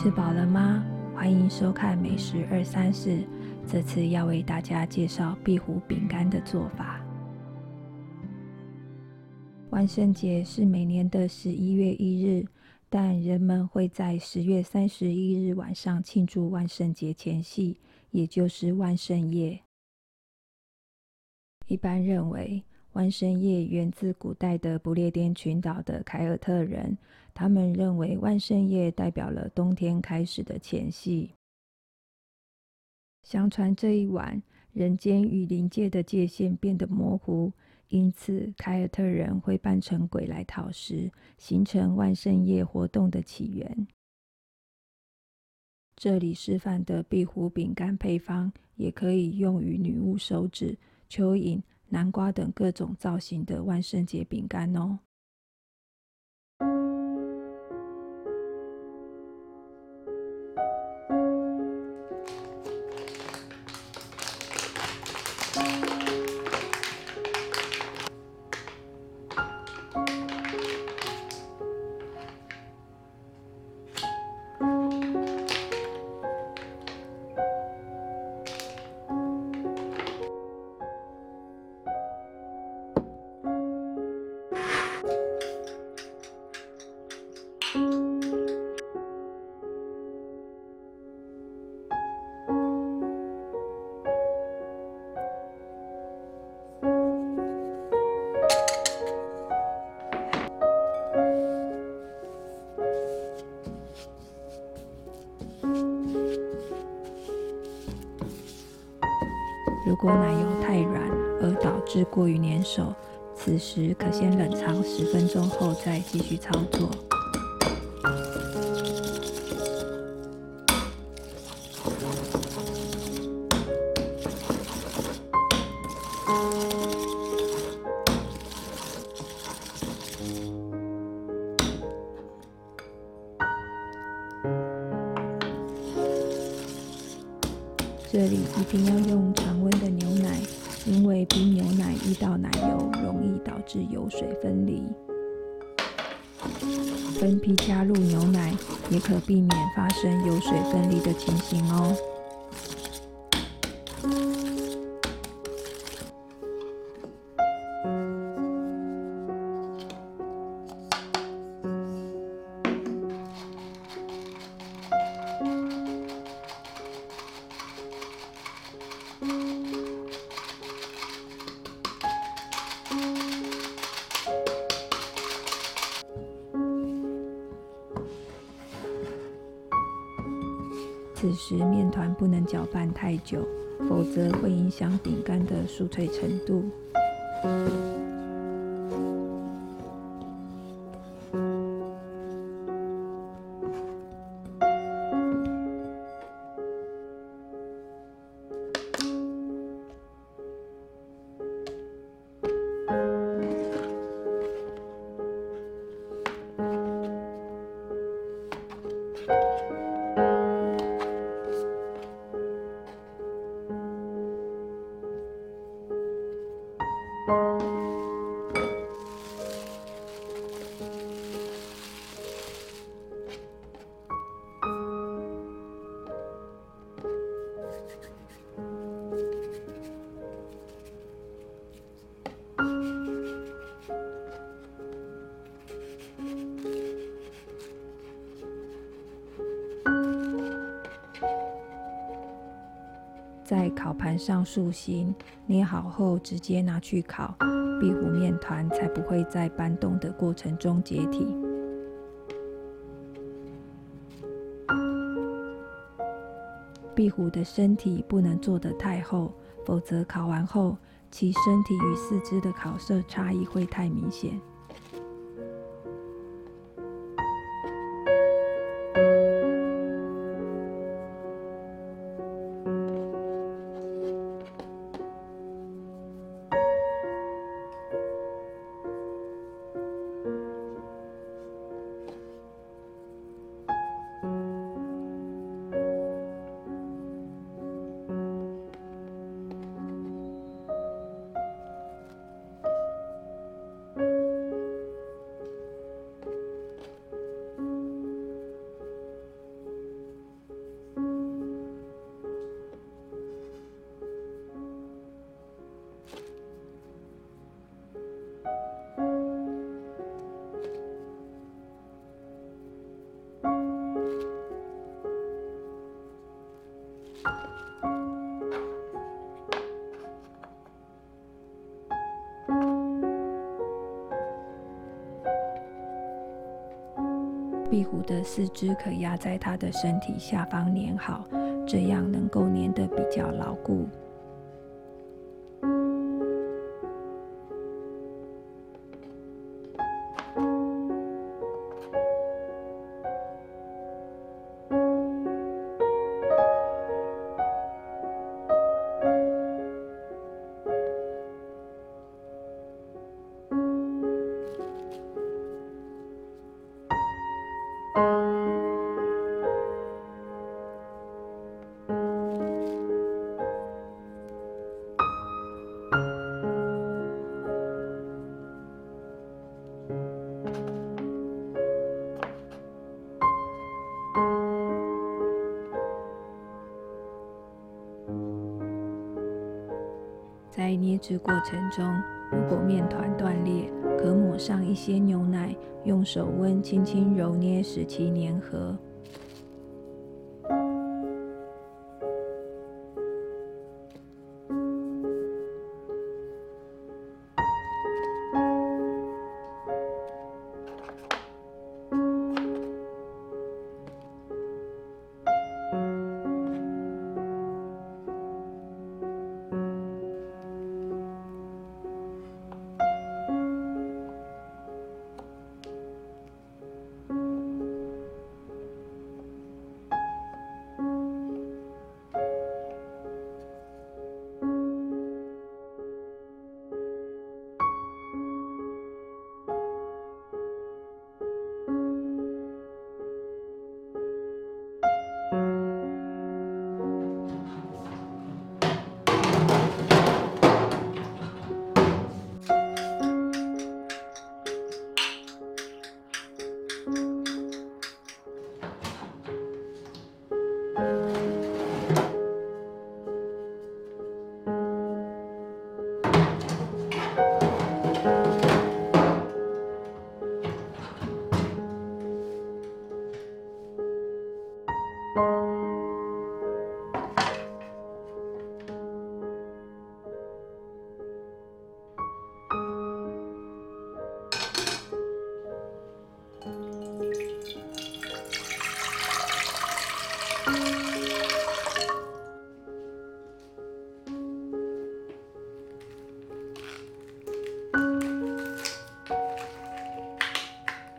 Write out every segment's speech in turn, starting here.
吃饱了吗？欢迎收看美食234，这次要为大家介绍壁虎饼干的做法。万圣节是每年的11月1日，但人们会在10月31日晚上庆祝万圣节前夕，也就是万圣夜。一般认为，万圣夜源自古代的不列颠群岛的凯尔特人，他们认为万圣夜代表了冬天开始的前夕。相传这一晚，人间与灵界的界限变得模糊，因此凯尔特人会扮成鬼来讨食，形成万圣夜活动的起源。这里示范的壁虎饼干配方，也可以用于女巫手指、蚯蚓、南瓜等各种造型的万圣节饼干哦。如果奶油太软而导致过于粘手，此时可先冷藏10分钟后再继续操作。这里一定要用常温的牛奶，因为冰牛奶遇到奶油容易导致油水分离。分批加入牛奶，也可避免发生油水分离的情形哦。此时面团不能搅拌太久，否则会影响饼干的酥脆程度。在烤盘上塑形，捏好后直接拿去烤，壁虎面团才不会在搬动的过程中解体。壁虎的身体不能做得太厚，否则烤完后，其身体与四肢的烤色差异会太明显。壁虎的四肢可压在它的身体下方粘好，这样能够粘得比较牢固。在捏制过程中，如果面团断裂，可抹上一些牛奶，用手温轻轻揉捏，使其粘合。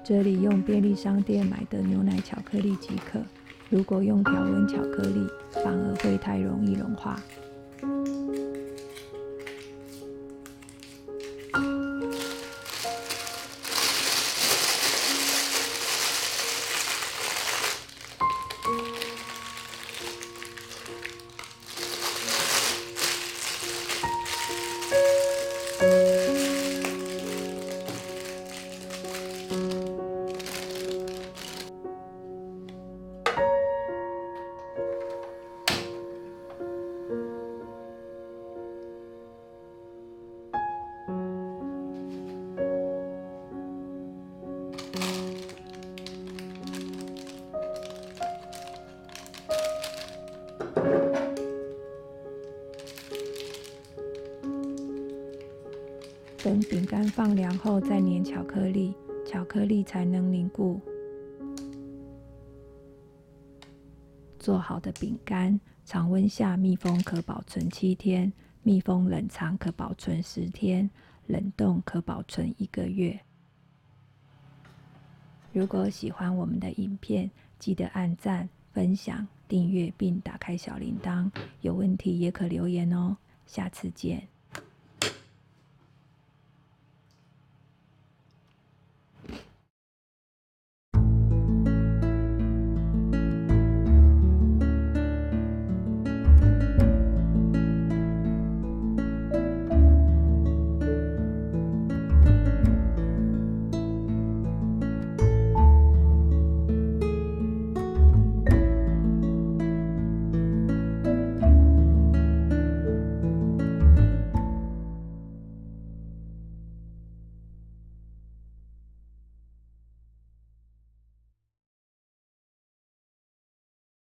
这里用便利商店买的牛奶巧克力即可，如果用条纹巧克力，反而会太容易融化。等饼干放凉后再粘巧克力，巧克力才能凝固。做好的饼干，常温下密封可保存7天，密封冷藏可保存10天，冷冻可保存1个月。如果喜欢我们的影片，记得按赞、分享、订阅并打开小铃铛。有问题也可留言哦。下次见。